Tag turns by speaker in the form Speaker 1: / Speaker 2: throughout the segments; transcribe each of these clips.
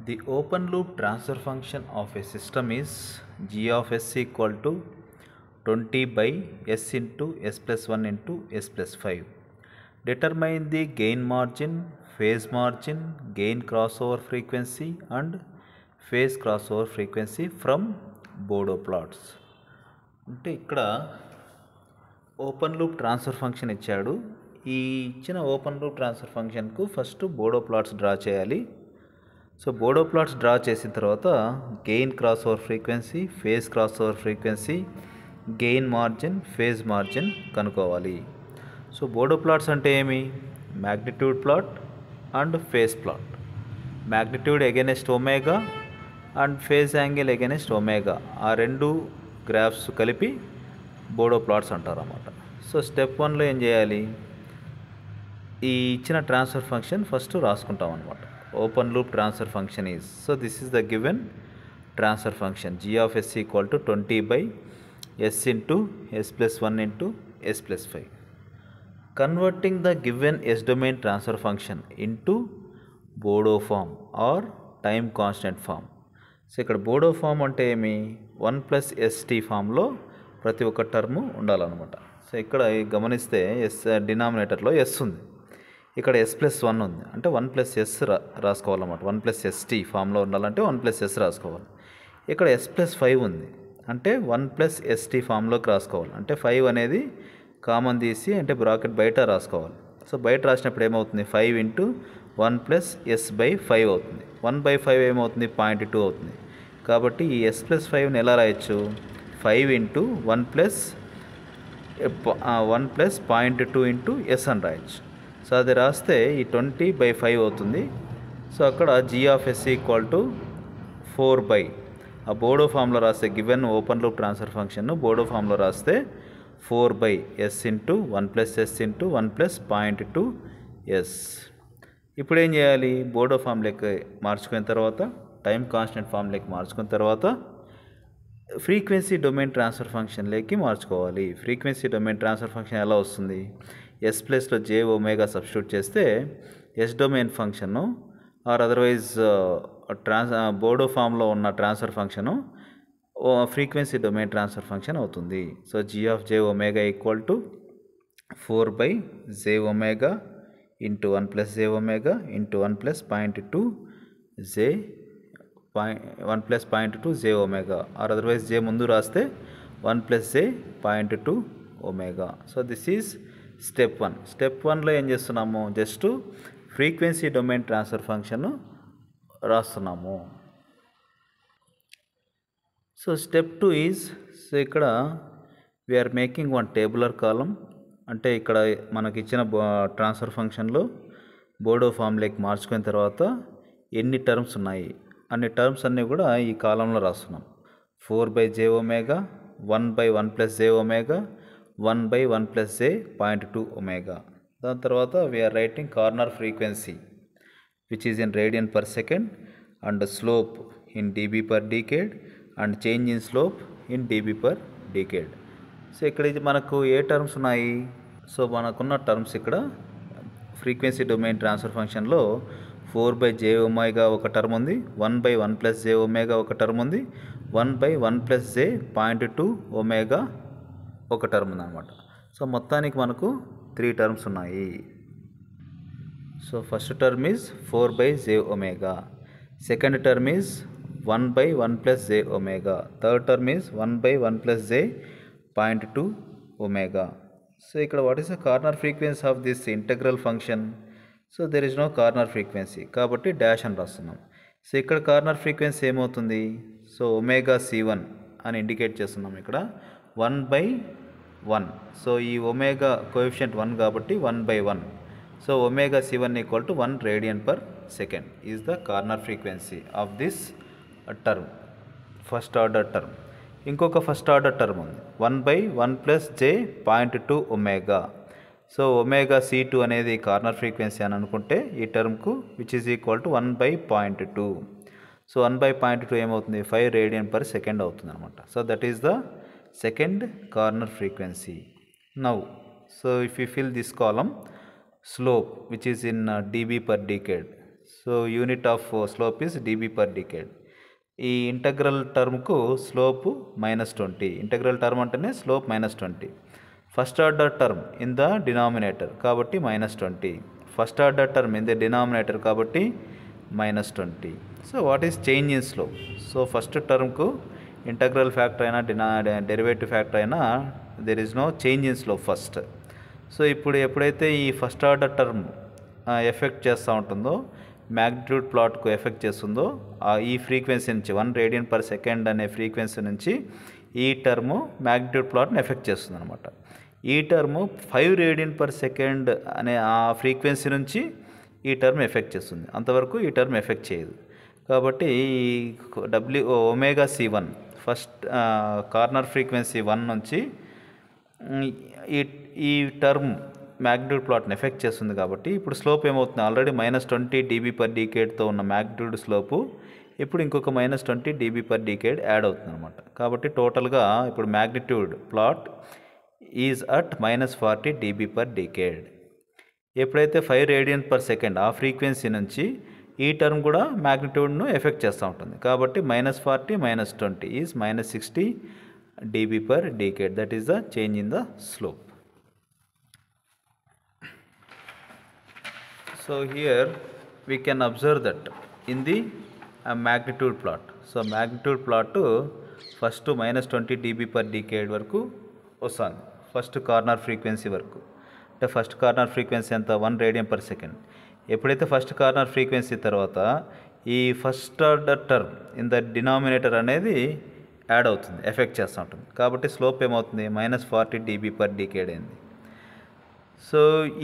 Speaker 1: The open loop transfer function of a system is g of s equal to 20 by s into s plus 1 into s plus 5. Determine the gain margin, phase margin, gain crossover frequency and phase crossover frequency from Bordeaux plots. అంటే ఇక్కడ open loop transfer function ఇచ్చాడు. ఈ ఇచ్చిన open loop transfer ఫంక్షన్కు first Bodo plots draw చేయాలి. So Bodo plots draw చేసిన తర్వాత gain cross over frequency, phase cross over frequency, gain margin, phase margin కనుక్కోవాలి. సో బోడో ప్లాట్స్ అంటే ఏమి? Magnitude plot and phase plot. Magnitude against omega and phase angle against omega, ఆ రెండు graphs కలిపి Bodo plots అంటారు అన్నమాట. సో స్టెప్ 1లో ఏం చేయాలి? ఈ ఇచ్చిన ట్రాన్స్ఫర్ ఫంక్షన్ ఫస్ట్ రాసుకుంటాం అన్నమాట. Open loop transfer function is, so this is the given transfer function g of s equal to 20 by s into s plus 1 into s plus 5. Converting the given s domain transfer function into Bordeaux form or time constant form. So ఇక్కడ Bodo form అంటే ఏమి? 1 plus ST ఫామ్లో ప్రతి ఒక్క term ఉండాలన్నమాట. So ఇక్కడ గమనిస్తే yes డినామినేటర్లో yes ఉంది, ఇక్కడ ఎస్ ప్లస్ 1 ఉంది, అంటే 1 ప్లస్ ఎస్ రాసుకోవాలన్నమాట. 1 ప్లస్ ఎస్టీ ఫామ్లో ఉండాలంటే 1 ప్లస్ ఎస్ రాసుకోవాలి. ఇక్కడ ఎస్ ప్లస్ 5 ఉంది, అంటే 1 ప్లస్ ఎస్టీ ఫామ్లోకి రాసుకోవాలి. అంటే 5 అనేది కామన్ తీసి అంటే బ్రాకెట్ బయట రాసుకోవాలి. సో బయట రాసినప్పుడు ఏమవుతుంది? 5 ఇంటూ 1 ప్లస్ ఎస్ బై 5 అవుతుంది. 1 బై 5 ఏమవుతుంది? 0.2 అవుతుంది. కాబట్టి ఈ ఎస్ ప్లస్ 5ని ఎలా రాయొచ్చు? 5 ఇంటూ 1 ప్లస్ 0.2 ఇంటూ ఎస్ అని రాయొచ్చు. సో అది రాస్తే ఈ 20 by 5 అవుతుంది. సో అక్కడ g of s equal to 4 by, ఆ బోడో ఫామ్లో రాస్తే గివెన్ ఓపెన్ లూప్ ట్రాన్స్ఫర్ ఫంక్షన్ను బోడో ఫామ్లో రాస్తే 4 by s into 1 plus s into 1 plus 0.2 s. ఇప్పుడు ఏం చేయాలి? బోడో ఫామ్లోకి మార్చుకున్న తర్వాత, టైం కాన్స్టెంట్ ఫామ్లోకి మార్చుకున్న తర్వాత ఫ్రీక్వెన్సీ డొమైన్ ట్రాన్స్ఫర్ ఫంక్షన్లోకి మార్చుకోవాలి. ఫ్రీక్వెన్సీ డొమైన్ ట్రాన్స్ఫర్ ఫంక్షన్ ఎలా వస్తుంది? ఎస్ ప్లస్లో జే ఒమేగా సబ్స్టిట్యూట్ చేస్తే S domain function or otherwise Bode ఫామ్లో ఉన్న transfer function frequency domain transfer function అవుతుంది. So G of J omega equal to 4 by J omega into 1 plus J omega into 1 plus 0.2 J 1 plus 0.2 J omega, or otherwise J ముందు రాస్తే 1 plus J 0.2 omega. So this is step 1. Step 1లో ఏం చేస్తున్నాము? Just frequency domain transfer function రాస్తున్నాము. So step 2 is, so ఇక్కడ we are making one tabular కాలం. అంటే ఇక్కడ మనకి ఇచ్చిన ట్రాన్స్ఫర్ ఫంక్షన్లో బోడో ఫామ్లోకి మార్చుకున్న తర్వాత ఎన్ని టర్మ్స్ ఉన్నాయి అన్ని టర్మ్స్ అన్నీ కూడా ఈ కాలంలో రాస్తున్నాం. 4 by J omega, 1 by 1 plus J omega, 1 by 1 plus J 0.2 omega. దాని తర్వాత we are writing corner frequency which is in radian per second and slope in dB per decade and change in slope in dB per decade. So ఇక్కడ ఇది మనకు ఏ terms ఉన్నాయి? So మనకున్న terms ఇక్కడ frequency domain transfer ఫంక్షన్లో 4 by J omega ఒక term ఉంది, 1 by 1 ప్లస్ జే ఒమేగా ఒక టర్మ్ ఉంది, 1 by 1 ప్లస్ జే 0.2 ఒమేగా ఒక టర్మ్ ఉందన్నమాట. సో మొత్తానికి మనకు 3 టర్మ్స్ ఉన్నాయి. So first term is 4 by J omega, second term is 1 by 1 plus J omega, third term is 1 by 1 plus J 0.2 omega. So ఇక్కడ what is the corner frequency of this integral function? So there is no corner frequency కాబట్టి dash అని రాస్తున్నాం. So ఇక్కడ corner frequency ఏమవుతుంది? So omega C1 అని indicate చేస్తున్నాం ఇక్కడ 1 by 1. So ఈ ఒమేగా కోఎఫిషియంట్ 1 కాబట్టి 1 by 1. So omega C1 equal to 1 radian per second is the corner frequency of this term, first order term. ఇంకొక ఫస్ట్ ఆర్డర్ టర్మ్ ఉంది 1 by 1 plus J 0.2 omega. So omega C2 అనేది corner frequency అని అనుకుంటే ఈ టర్మ్కు which is equal to 1 by 0.2. So 1 by 0.2 ఏమవుతుంది? 5 radian per second అవుతుంది అనమాట. So that is the second corner frequency. Now, so if you fill this column, slope which is in dB per decade, so unit of slope is dB per decade. ఈ integral టర్మ్కు slope -20. Integral term అంటేనే slope -20. First order term in the denominator కాబట్టి -20. First order term in the denominator కాబట్టి -20. So what is change in slope? So first టర్మ్కు integral factor అయినా derivative factor అయినా there is no change in slope first. So ఇప్పుడు ఎప్పుడైతే ఈ first order term effect చేస్తూ ఉంటుందో, మ్యాగ్నిట్యూడ్ ప్లాట్కు ఎఫెక్ట్ చేస్తుందో, ఈ ఫ్రీక్వెన్సీ నుంచి 1 radian/second అనే ఫ్రీక్వెన్సీ నుంచి ఈ టర్ము మ్యాగ్నిట్యూడ్ ప్లాట్ని ఎఫెక్ట్ చేస్తుంది అనమాట. ఈ టర్ము 5 radian/second అనే ఆ ఫ్రీక్వెన్సీ నుంచి ఈ టర్మ్ ఎఫెక్ట్ చేస్తుంది. అంతవరకు ఈ టర్మ్ ఎఫెక్ట్ చేయదు. కాబట్టి ఈ ωc1 ఫస్ట్ కార్నర్ ఫ్రీక్వెన్సీ 1 నుంచి ఈ టర్మ్ మ్యాగ్నిట్యూడ్ ప్లాట్ని ఎఫెక్ట్ చేస్తుంది. కాబట్టి ఇప్పుడు స్లోప్ ఏమవుతుంది? ఆల్రెడీ -20 dB per decade ఉన్న మ్యాగ్నిట్యూడ్ స్లోపు ఇప్పుడు ఇంకొక -20 dB per decade యాడ్ అవుతుంది అనమాట. కాబట్టి టోటల్గా ఇప్పుడు magnitude plot is at -40 dB per decade. ఎప్పుడైతే 5 radian/second ఆ ఫ్రీక్వెన్సీ నుంచి ఈ టర్మ్ కూడా మ్యాగ్నిట్యూడ్ను ఎఫెక్ట్ చేస్తూ ఉంటుంది. కాబట్టి -40 -20 is -60 dB per decade. That is the change in the slope. So here we can observe that in the magnitude plot. So magnitude plot first -20 dB per decade వరకు వస్తుంది. First corner frequency వరకు. అంటే first corner frequency ఎంత? 1 radian/second. ఎప్పుడైతే first corner frequency తర్వాత ఈ first order term in the denominator అనేది add అవుతుంది, ఎఫెక్ట్ చేస్తూ ఉంటుంది. కాబట్టి స్లోప్ ఏమవుతుంది? -40 dB per decade అయింది. సో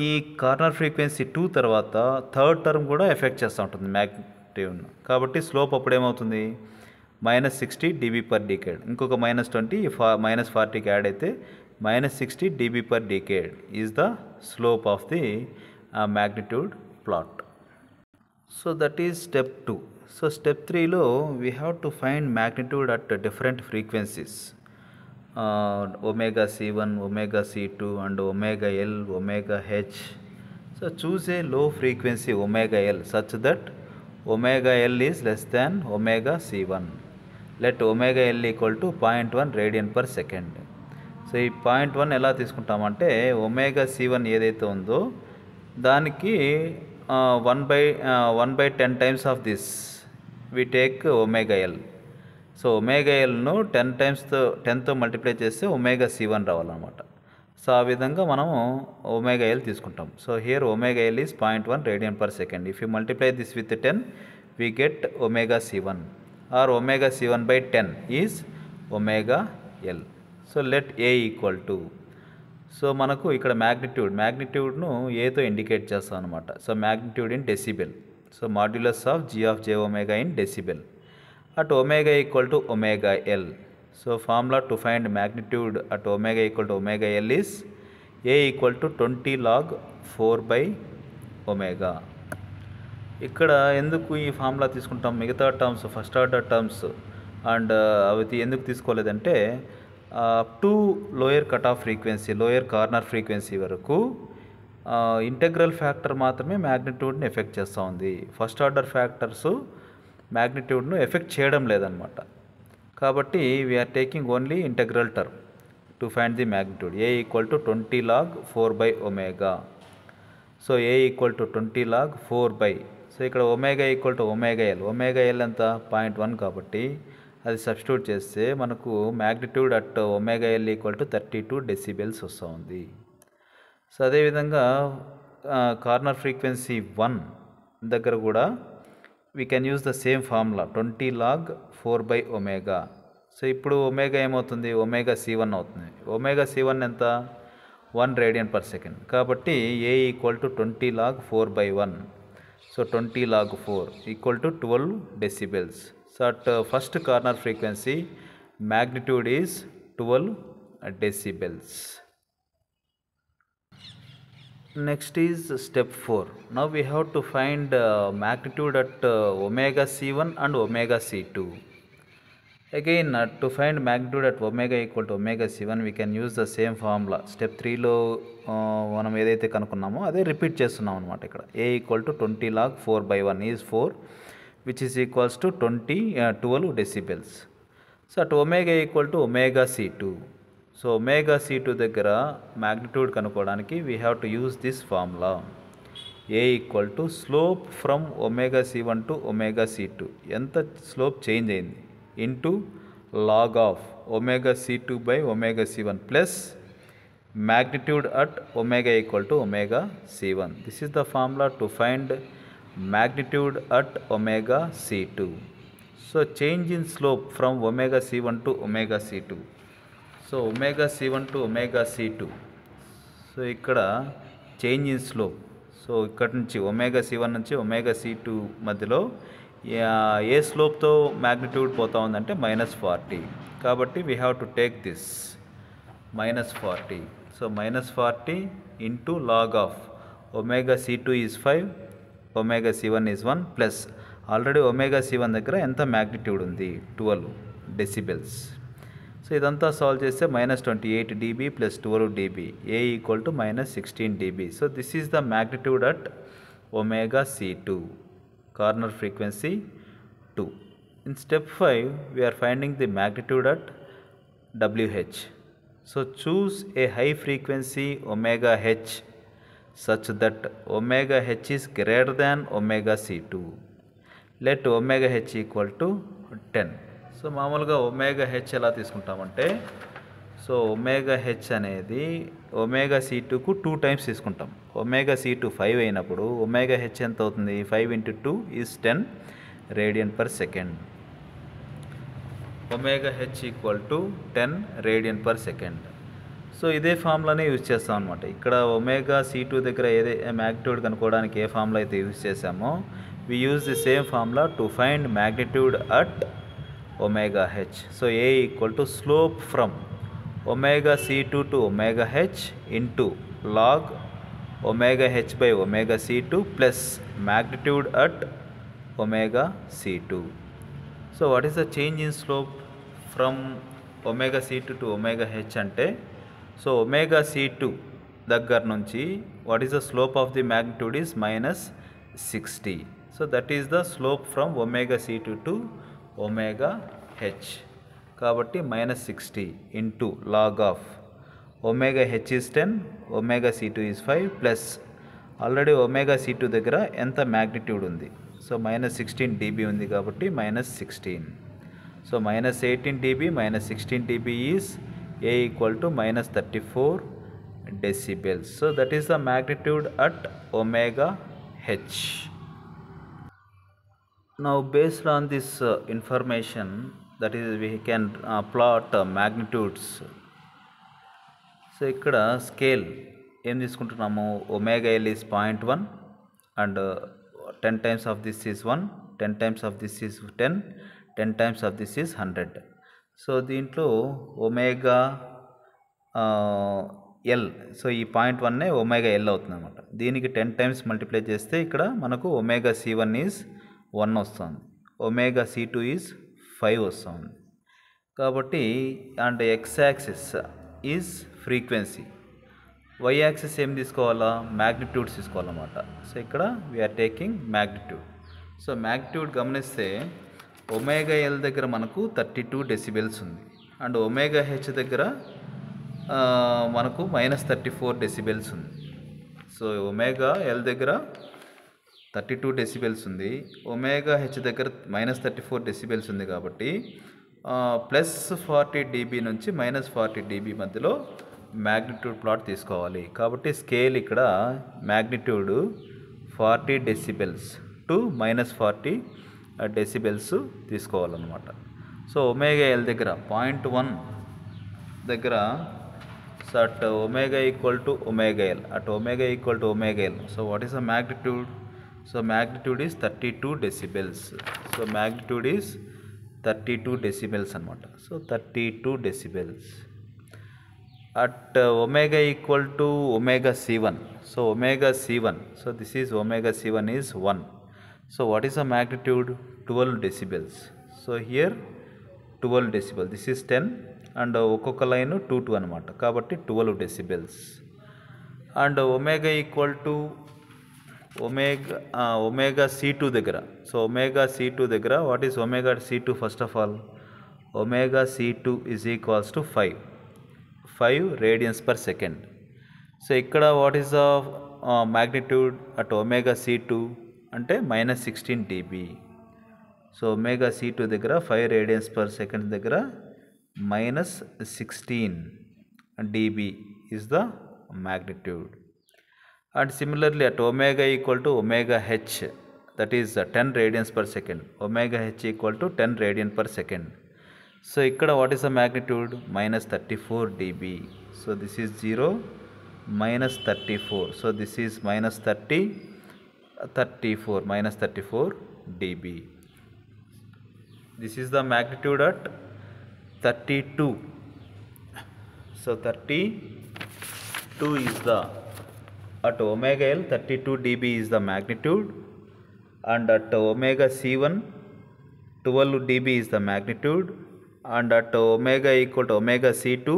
Speaker 1: ఈ కార్నర్ ఫ్రీక్వెన్సీ 2 తర్వాత థర్డ్ టర్మ్ కూడా ఎఫెక్ట్ చేస్తూ ఉంటుంది మ్యాగ్నిట్యూడ్ను. కాబట్టి స్లోప్ అప్పుడు ఏమవుతుంది? -60 dB per decade. ఇంకొక -20 -40కి యాడ్ అయితే -60 dB per decade is the slope of the magnitude plot. So that is step 2. So step 3లో we have to find magnitude at different frequencies, ωc1, ωc2 and ωL, ωH. So choose a low frequency ωL such that ωL is less than ωc1. Let ωL equal to 0.1 radian/second. So ఈ 0.1 ఎలా తీసుకుంటామంటే ωc1 ఏదైతే ఉందో దానికి 1/10 times of this we take ωL. So ωLను 10తో multiply చేస్తే ωc1 రావాలన్నమాట. So ఆ విధంగా మనము ωL తీసుకుంటాం. So here ωL is 0.1 radian/second. If you multiply this with 10 we get ωc1 or ωc1/10 is ωL. So let A equal to, so మనకు ఇక్కడ మ్యాగ్నిట్యూడ్ను ఏతో ఇండికేట్ చేస్తాం అనమాట. So magnitude in decibel. So modulus of g(j)ω in decibel at ω equal to ωL. So formula to find magnitude at ω equal to ωL is A equal to 20 log 4/ω. ఇక్కడ ఎందుకు ఈ formula తీసుకుంటాం? మిగతా terms first order terms and అవి ఎందుకు తీసుకోలేదంటే up to lower cut off frequency, lower corner frequency వరకు integral factor మాత్రమే మ్యాగ్నిట్యూడ్ని ఎఫెక్ట్ చేస్తూ ఉంది. ఫస్ట్ ఆర్డర్ ఫ్యాక్టర్స్ మ్యాగ్నిట్యూడ్ను ఎఫెక్ట్ చేయడం లేదనమాట. కాబట్టి we're taking only integral term to find the magnitude. A equal to 20 log 4/ω. So A equal to 20 log 4/. So ఇక్కడ ω ఈక్వల్ టు ωL. ωL ఎంత? 0.1 కాబట్టి అది సబ్స్టిట్యూట్ చేస్తే మనకు magnitude at ωL equal to 32 decibels వస్తూ ఉంది. సో అదేవిధంగా corner frequency 1 దగ్గర కూడా we can use the same formula 20 log 4/ω. So ఇప్పుడు ω ఏమవుతుంది? ωc1 అవుతుంది. ωc1 ఎంత? 1 radian/second. కాబట్టి A equal to 20 log 4/1. So 20 log 4 equal to 12 decibels. So at first corner frequency magnitude is 12 decibels. Next is step 4. Now we have to find magnitude at ωc1 and ωc2. Again, to find magnitude at omega equal to omega c1, we can use the same formula. Step 3లో మనం ఏదైతే కనుక్కున్నామో అదే repeat చేస్తున్నాం అనమాట. ఇక్కడ a equal to 20 log 4/1 is 4 which is equals to 12 decibels. So at omega equal to omega c2. So omega c2 దగ్గర magnitude కనుక్కోవడానికి we have to use this formula. a equal to slope from omega c1 to omega c2, ఎంత slope change అయింది, into log of omega c2 by omega c1 plus magnitude at omega equal to omega c1. This is the formula to find magnitude at omega c2. So change in slope from omega c1 to omega c2. So omega c1 to omega c2. So ikkada change in slope. So ikkada nunchi omega c1 nunchi omega c2 మధ్యలో ఏ స్లోప్తో magnitude పోతా ఉందంటే -40. కాబట్టి we have to take this -40. So -40 into log of omega c2 is 5, omega c1 is 1 plus already omega c1 దగ్గర ఎంత magnitude ఉంది, 12 decibels. So ఇదంతా solve చేస్తే -28 dB plus 12 dB, a equal to -16 dB. So this is the magnitude at omega c2, corner frequency 2. In step 5, we are finding the magnitude at WH. So choose a high frequency omega H such that omega H is greater than omega C2. Let omega H equal to 10. So మామూలుగా omega H ఎలా తీసుకుంటామంటే, so omega H అనేది omega c2కు 2 times తీసుకుంటాం. Omega c2 5 అయినప్పుడు omega H ఎంత అవుతుంది, 5 × 2 is 10 radian/second. Omega H equal to 10 radian/second. So ఇదే ఫార్ములానే use చేస్తాం అనమాట. ఇక్కడ ఒమేగా c2 దగ్గర ఏదే మ్యాగ్నిట్యూడ్ కనుక్కోవడానికి ఏ ఫార్ములా అయితే యూజ్ చేసామో, we use the same formula to find magnitude at omega h. So a equal to slope from omega c2 to omega h into log omega h by omega c2 plus magnitude at omega c2. So what is the change in slope from omega c2 to omega h ante, so omega c2 దగ్గర నుంచి what is the slope of the magnitude is -60. So that is the slope from omega c2 to omega h. కాబట్టి -60 into log of omega h is 10, omega c2 is 5 plus already omega c2 దగ్గర ఎంత magnitude ఉంది, so -16 dB ఉంది కాబట్టి -16. So -18 dB -16 dB is a equal to -34 decibels. So that is the magnitude at omega H. Now based on this information, that is we can plot magnitudes. So ఇక్కడ scale ఏం తీసుకుంటున్నాము, omega L is 0.1 and 10 times of this is 1, 10 times of this is 10, 10 times of this is 100. So దీంట్లో omega L, so ఈ 0.1 omega L అవుతుంది అనమాట. దీనికి 10 times multiply చేస్తే ఇక్కడ మనకు ఒమేగా c1 ఈజ్ 1 వస్తుంది, ఒమేగా c2 ఈజ్ 5 వస్తుంది. కాబట్టి and x axis is frequency, y axis ఏం తీసుకోవాలా, మ్యాగ్నిట్యూడ్స్ తీసుకోవాలన్నమాట. సో ఇక్కడ we are taking magnitude. So magnitude గమనిస్తే ఒమేగా ఎల్ దగ్గర మనకు 32 decibels ఉంది అండ్ ఒమేగా హెచ్ దగ్గర మనకు -34 decibels ఉంది. సో ఒమేగా ఎల్ దగ్గర 32 decibels ఉంది, ఒమేగా హెచ్ దగ్గర -34 decibels ఉంది. కాబట్టి +40 dB నుంచి -40 dB మధ్యలో మ్యాగ్నిట్యూడ్ ప్లాట్ తీసుకోవాలి. కాబట్టి స్కేల్ ఇక్కడ మ్యాగ్నిట్యూడ్ 40 decibels టు -40 decibels తీసుకోవాలన్నమాట. సో ఒమేగా ఎల్ దగ్గర 0.1 దగ్గర, so at omega equal to omega L, at omega equal to omega L. So what is the magnitude, so magnitude is 32 decibels. So magnitude is 32 decibels అనమాట. So 32 decibels at omega equal to omega c1. So omega c1, so this is omega c1 is 1. So what is the magnitude, 12 decibels. So here 12 decibel. This is 10 and ఒక్కొక్క line 2 2 అనమాట, కాబట్టి 12 decibels. And omega equal to omega C2 దగ్గర. So omega C2 దగ్గర what is omega C2? First of all omega C2 is equals to 5 radians per second. So ఇక్కడ what is the magnitude at omega C2 అంటే -16 dB. So omega C2 దగ్గర 5 radians per second దగ్గర -16 dB is the magnitude. And similarly at omega equal to omega h, that is 10 radians per second. Omega h equal to 10 radian per second. So ikkada what is the magnitude? -34 dB. So this is 0 -34. So this is -34 dB. This is the magnitude at 32. So 32 is the, at omega L 32 dB is the magnitude, and at omega C1 12 dB is the magnitude, and at omega equal to omega C2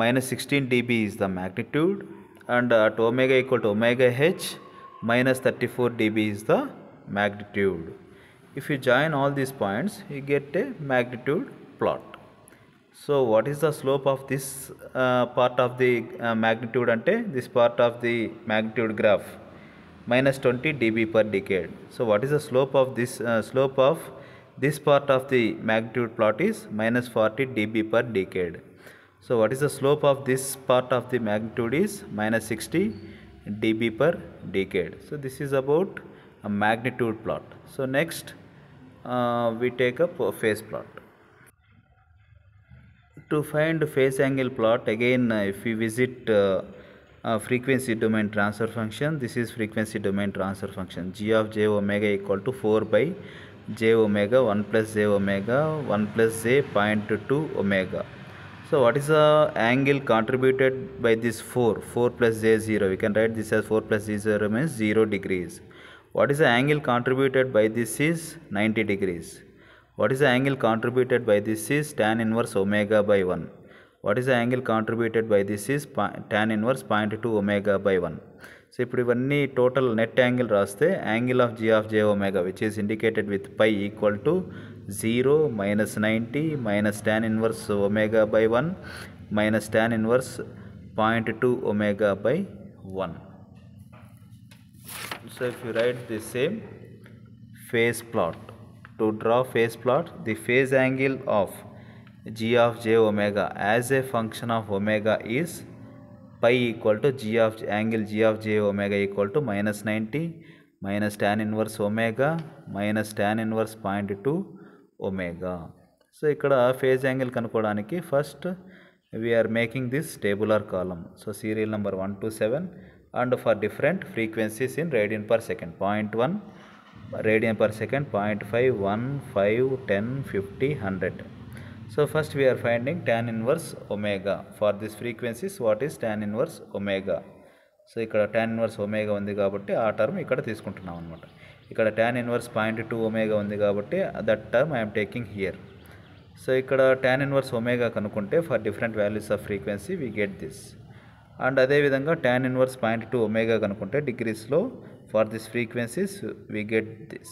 Speaker 1: -16 dB is the magnitude, and at omega equal to omega H -34 dB is the magnitude. If you join all these points, you get a magnitude plot. So what is the slope of this part of the magnitude ante? This part of the magnitude graph -20 dB per decade. So what is the slope of this part of the magnitude plot is -40 dB per decade. So what is the slope of this part of the magnitude is -60 dB per decade. So this is about a magnitude plot. So next we take up a phase plot. To find phase angle plot, again if we visit frequency domain transfer function, this is frequency domain transfer function. G of j omega equal to 4 by j omega 1 plus j omega 1 plus j 0.2 omega. So what is the angle contributed by this 4 plus j 0? We can write this as 4 plus j 0 means 0 degrees. What is the angle contributed by this is 90 degrees. What is the angle contributed by this is tan inverse omega by 1. What is the angle contributed by this is tan inverse 0.2 omega by 1. So ఇప్పుడు ఇవన్నీ total net angle రాస్తే angle of g of j omega which is indicated with pi equal to 0 -90 minus tan inverse omega by 1 minus tan inverse 0.2 omega by 1. So if you write the same phase plot, to draw phase plot, the phase angle of g of j omega as a function of omega is pi equal to angle g of j omega equal to -90 minus tan inverse omega minus tan inverse 0.2 omega. So ikkada phase angle kanukodaniki first we are making this tabular column. So serial number 1 to 7 and for different frequencies in radian per second, 0.1 radian per second, 0.5 1 5 10 50 100. So first we are finding tan inverse omega for these frequencies. What is tan inverse omega? So ikkada tan inverse omega undi kabatti aa term ikkada teeskuntunnam annamata. Ikkada tan inverse 0.2 omega undi kabatti that term I am taking here. So ikkada tan inverse omega kanukunte for different values of frequency we get this, and ade vidhanga tan inverse 0.2 omega kanukunte degrees lo for these frequencies we get this.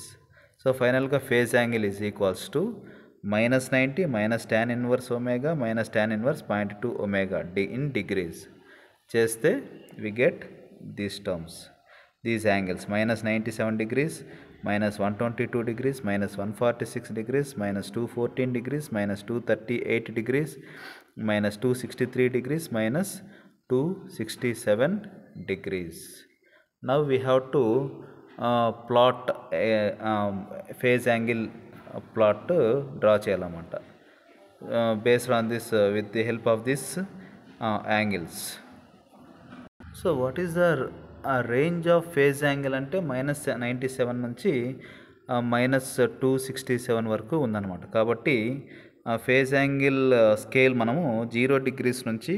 Speaker 1: So final ga phase angle is equals to -90 minus tan inverse omega minus tan inverse 0.2 omega in degrees cheste we get these terms, these angles: -97 degrees, -122 degrees, -146 degrees, -214 degrees, -238 degrees, -263 degrees, -267 degrees. Now we have to plot a phase angle plot draw cheyalamanata based on this with the help of this angles. So what is the range of phase angle ante -97 నుంచి -267 వరకు ఉందన్నమాట. కాబట్టి phase angle scale మనము 0 degrees నుంచి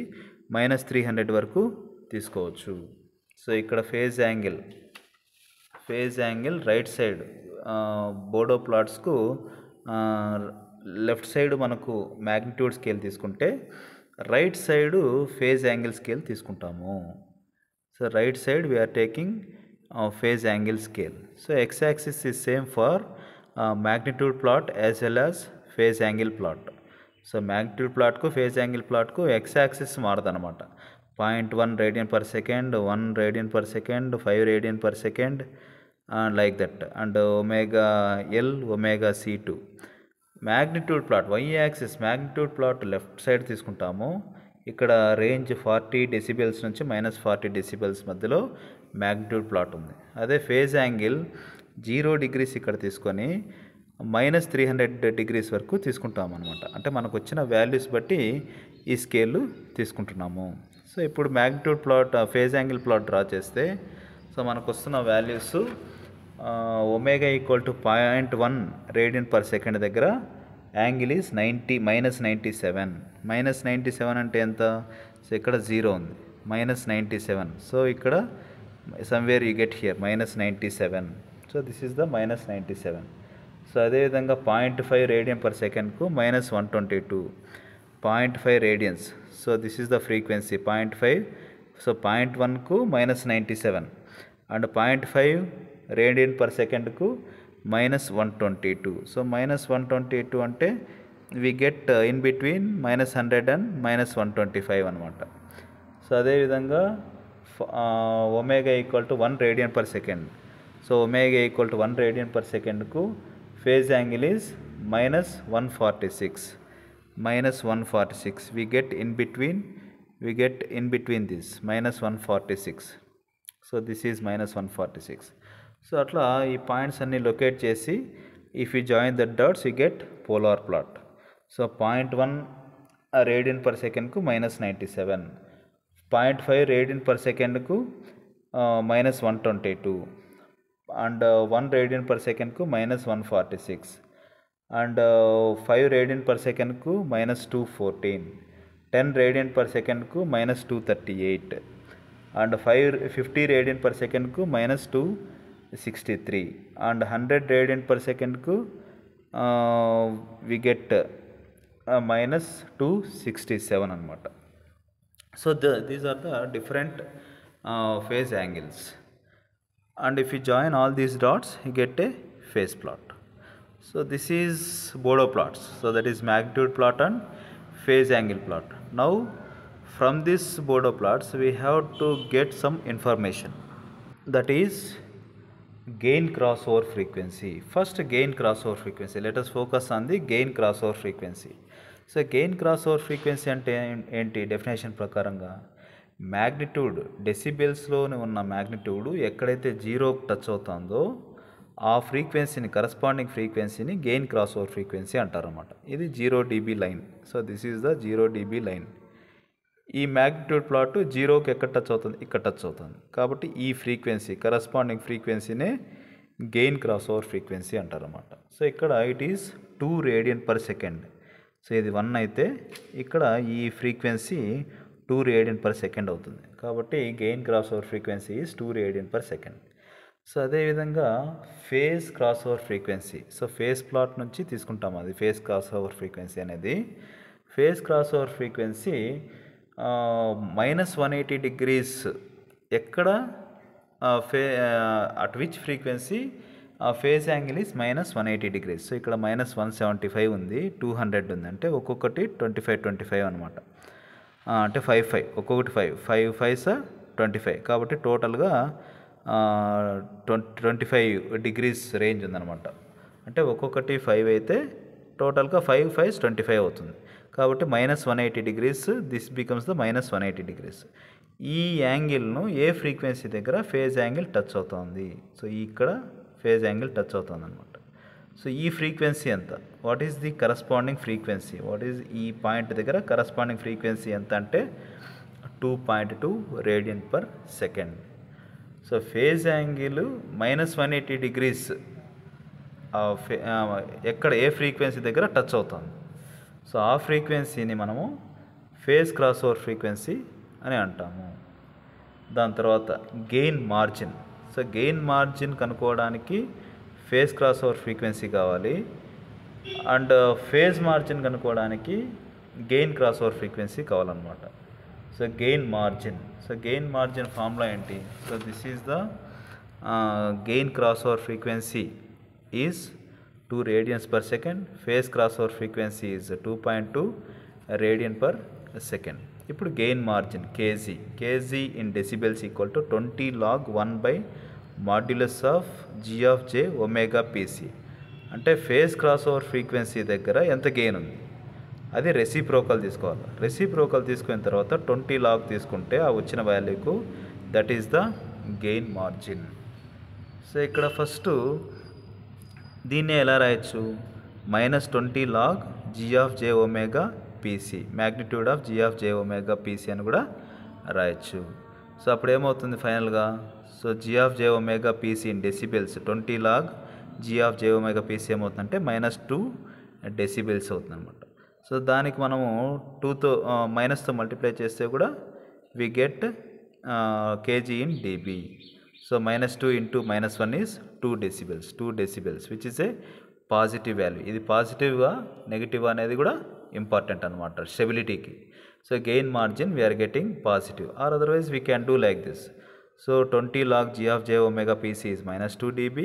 Speaker 1: -300 వరకు తీసుకోవచ్చు. So ఇక్కడ phase angle right side Bode ప్లాట్స్కు లెఫ్ట్ సైడ్ మనకు మ్యాగ్నిట్యూడ్ స్కేల్ తీసుకుంటే right side phase angle scale తీసుకుంటాము. So right side we're taking phase angle scale. So x-axis is same for magnitude plot as well as phase angle plot. So magnitude plot को phase angle plot को x-axis మారదన్నమాట. 0.1 radian per second, 1 radian per second, 5 radian per second, like that, and omega L, omega C2. magnitude plot y-axis magnitude plot left side తీసుకుంటాము. ఇక్కడ range 40 decibels నుంచి -40 decibels మధ్యలో magnitude plot ఉంది. అదే phase angle 0 degrees ఇక్కడ తీసుకొని -300 degrees వరకు తీసుకుంటాం అనమాట. అంటే మనకు వచ్చిన వాల్యూస్ బట్టి ఈ స్కేల్ తీసుకుంటున్నాము. సో ఇప్పుడు magnitude plot phase angle plot draw చేస్తే సో మనకు వస్తున్న values omega equal to 0.1 radian per second దగ్గర యాంగిల్ ఈజ్ -97. -97 అంటే ఎంత? సో ఇక్కడ 0 ఉంది, -97. సో ఇక్కడ somewhere you get here -97. So this is the -97. So అదేవిధంగా 0.5 రేడియన్ పర్ సెకండ్కు -122, 0.5 radians. So this is the frequency 0.5. So 0.1కు -97 అండ్ 0.5 రేడియన్ పర్ సెకండ్కు -122. సో -122 అంటే we get in between -100 and -125 అనమాట. సో అదేవిధంగా omega equal to 1 radian per second. So omega equal to 1 radian per సెకండ్కు phase angle is -146. We get in between this -146. So this is -146. So అట్లా ఈ points అన్ని locate చేసి if you join the dots you get polar plot. So 0.1 radian per సెకండ్కు -97, 0.5 radian per సెకండ్కు -122 and 1 radian per సెకండ్కు -146 and 5 radian per సెకండ్కు -214, 10 radian per సెకండ్కు -238 and 50 radian per సెకండ్కు -263 అండ్ 100 రేడియన్ పర్ సెకండ్కు వి గెట్ -267 అనమాట. So these are the different phase angles, and if you join all these dots you get a phase plot. So this is Bodeau plots. So that is magnitude plot and phase angle plot. Now from this Bodeau plots we have to get some information, that is gain crossover frequency. First gain crossover frequency, let us focus on the gain crossover frequency. So gain cross over frequency అంటే ఏంటి? Definition ప్రకారంగా magnitude డెసిబెల్స్లోనే ఉన్న magnitude ఎక్కడైతే 0కి touch అవుతుందో ఆ ఫ్రీక్వెన్సీని, corresponding ఫ్రీక్వెన్సీని గెయిన్ క్రాస్ ఓవర్ ఫ్రీక్వెన్సీ అంటారన్నమాట. ఇది 0 dB line. So this is the 0 dB line. ఈ మ్యాగ్నిట్యూడ్ ప్లాట్ 0కి ఎక్కడ టచ్ అవుతుంది? ఇక్కడ టచ్ అవుతుంది. కాబట్టి ఈ ఫ్రీక్వెన్సీ, కరస్పాండింగ్ ఫ్రీక్వెన్సీనే గెయిన్ క్రాస్ ఓవర్ ఫ్రీక్వెన్సీ అంటారన్నమాట. సో ఇక్కడ it is 2 radian per second. So ఇది 1 అయితే ఇక్కడ ఈ ఫ్రీక్వెన్సీ 2 రేడియన్ పర్ సెకండ్ అవుతుంది. కాబట్టి gain cross over frequency is 2 radian per second. So అదేవిధంగా phase cross over frequency. So phase plot నుంచి తీసుకుంటాం అది ఫేజ్ క్రాస్ ఓవర్ ఫ్రీక్వెన్సీ అనేది. Phase cross over frequency -180 degrees ఎక్కడ at which frequency phase angle is -180 degrees. So ఇక్కడ -175 ఉంది, 200 ఉంది, అంటే ఒక్కొక్కటి 25 అనమాట. అంటే 5 ఒక్కొక్కటి 5 5s 25. కాబట్టి టోటల్గా 25 డిగ్రీస్ రేంజ్ ఉందన్నమాట. అంటే ఒక్కొక్కటి 5 అయితే టోటల్గా 5 5s 25 అవుతుంది. కాబట్టి -180 degrees, this becomes the -180 degrees. ఈ యాంగిల్ను ఏ ఫ్రీక్వెన్సీ దగ్గర ఫేజ్ యాంగిల్ టచ్ అవుతుంది? సో ఇక్కడ ఫేజ్ యాంగిల్ టచ్ అవుతుంది అనమాట. సో ఈ ఫ్రీక్వెన్సీ ఎంత? What is the corresponding frequency? What is ఈ పాయింట్ దగ్గర కరస్పాండింగ్ ఫ్రీక్వెన్సీ ఎంత అంటే 2.2 radian per second. So phase angle -180 degrees ఎక్కడ ఏ ఫ్రీక్వెన్సీ దగ్గర టచ్ అవుతుంది? సో ఆ ఫ్రీక్వెన్సీని మనము ఫేజ్ క్రాస్ ఓవర్ ఫ్రీక్వెన్సీ అని అంటాము. దాని తర్వాత gain margin. So gain margin కనుక్కోవడానికి ఫేజ్ క్రాస్ ఓవర్ ఫ్రీక్వెన్సీ కావాలి, అండ్ ఫేజ్ మార్జిన్ కనుక్కోవడానికి గెయిన్ క్రాస్ ఓవర్ ఫ్రీక్వెన్సీ కావాలన్నమాట. సో గెయిన్ మార్జిన్ ఫార్ములా ఏంటి? So this is the gain cross over frequency is 2 radians per second, phase crossover frequency is 2.2 radian per second. ఇప్పుడు gain margin kg in decibels equal to 20 log 1 by modulus of g of j omega pc. అంటే phase cross over frequency దగ్గర ఎంత gain ఉంది అది reciprocal తీసుకోవాలి. Reciprocal తీసుకున్న తర్వాత 20 log తీసుకుంటే ఆ వచ్చిన వాల్యూకు that is the gain margin. So ఇక్కడ ఫస్ట్ దీన్ని ఎలా రాయొచ్చు? -20 log g of j omega pc, magnitude of g of j omega pc అని కూడా రాయొచ్చు. సో అప్పుడు ఏమవుతుంది ఫైనల్గా? So g of j omega pc in decibels 20 log g of j omega pc ఏమవుతుందంటే -2 decibels అవుతుంది అనమాట. సో దానికి మనము 2తో మైనస్తో మల్టిప్లై చేస్తే కూడా we get kg in dB. సో -2 into -1 is 2 decibels which is a positive value. ఇది పాజిటివ్గా నెగిటివ్ అనేది కూడా ఇంపార్టెంట్ అనమాట స్టెబిలిటీకి. So gain margin we're getting positive, or otherwise we can do like this. So 20 log g of j omega pc is -2 dB.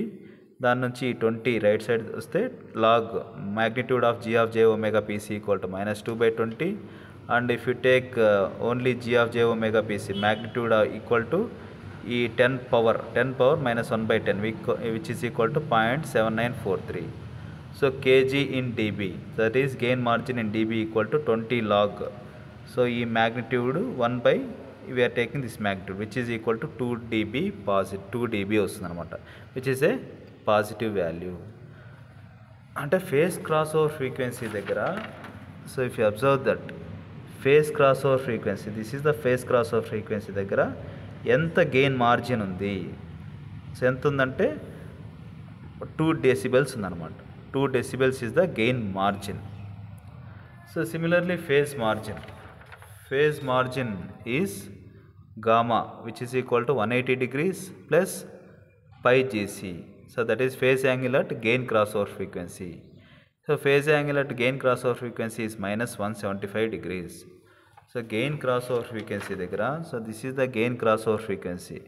Speaker 1: దాని నుంచి 20 right side వస్తే లాగ్ magnitude of g of j omega pc equal to -2/20. And if you take only g of j omega pc magnitude equal to ఈ 10 power -1/10 which is equal to 0.7943. So kg in dB, that is gain margin in dB equal to 20 log. So ఈ magnitude 1 by we are taking this magnitude which is equal to 2 dB positive 2 dB వస్తుంది అనమాట, which is a positive value. అంటే phase cross over frequency దగ్గర, so if you observe that phase cross over frequency, this is the phase cross over frequency దగ్గర ఎంత gain margin ఉంది? So ఎంత ఉందంటే 2 decibels ఉందన్నమాట. 2 decibels is the gain margin. So similarly phase margin is gamma which is equal to 180 degrees plus pi gc. So that is phase angle at gain crossover frequency. So phase angle at gain crossover frequency is -175 degrees. So gain crossover frequency దగ్గర, so this is the gain crossover frequency.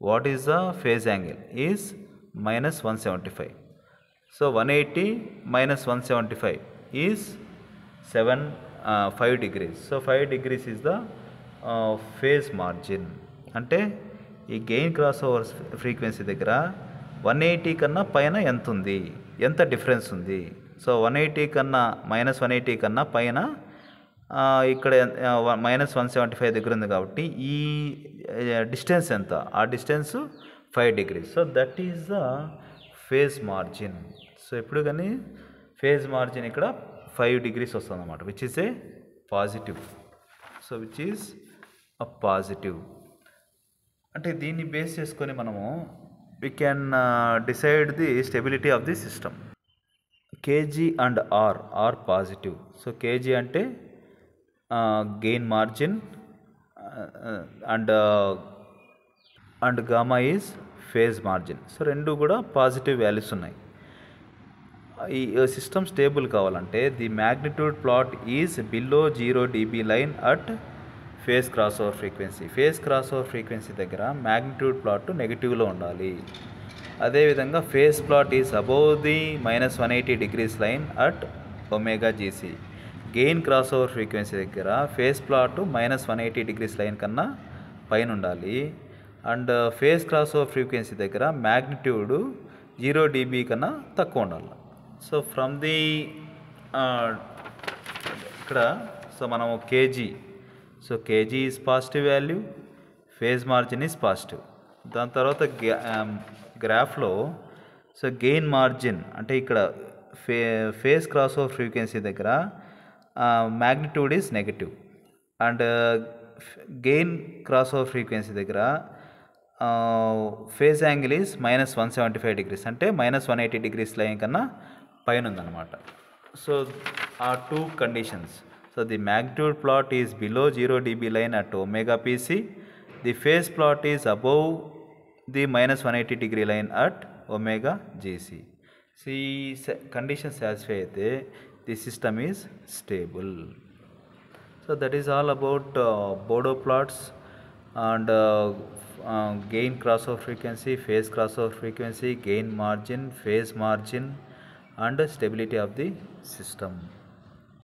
Speaker 1: What is the phase angle? Is -175. So 180 minus 175 is 5 degrees. So 5 degrees is the phase margin. అంటే ఈ gain cross over frequency దగ్గర 180 కన్నా పైన ఎంత ఉంది, ఎంత difference ఉంది? సో 180 కన్నా -180 కన్నా పైన ఇక్కడ -175 దగ్గర ఉంది కాబట్టి ఈ డిస్టెన్స్ ఎంత? ఆ distance 5 degrees. So that is the phase margin. So ఎప్పుడు కానీ ఫేజ్ మార్జిన్ ఇక్కడ 5 degrees వస్తుంది అన్నమాట, which is a positive. So which is a positive. అంటే దీన్ని బేస్ చేసుకొని మనము we can decide the stability of the system. kg and r positive. So kg అంటే gain margin and gamma is phase margin. So రెండు కూడా positive values ఉన్నాయి. ఈ system stable కావాలంటే the magnitude plot is below 0 dB line at phase cross over frequency. Phase cross over frequency దగ్గర magnitude plot నెగిటివ్లో ఉండాలి. అదేవిధంగా phase plot is above the -180 degrees line at omega GC. Gain cross over frequency దగ్గర phase plot -180 degrees line కన్నా పైన ఉండాలి. And phase cross over frequency దగ్గర magnitude 0 dB కన్నా తక్కువ ఉండాలి. సో ఫ్రమ్ ది ఇక్కడ సో మనము KG, so KG is positive value, phase margin is positive. దాని తర్వాత గ్రాఫ్లో సో గెయిన్ మార్జిన్ అంటే ఇక్కడ ఫేజ్ క్రాస్ ఓవర్ ఫ్రీక్వెన్సీ దగ్గర magnitude is negative and gain cross over frequency దగ్గర ఫేజ్ యాంగిల్ ఈజ్ -175 degrees అంటే -180 degrees లైన్ కన్నా పైన ఉందన్నమాట. సో ఆ two conditions. So the magnitude plot is below 0 dB line at omega PC, the phase plot is above the -180 degree line at omega GC. condition satisfy అయితే the system is stable. So that is all about Bodo plots and gain crossover frequency, phase crossover frequency, gain margin, phase margin, and stability of the system.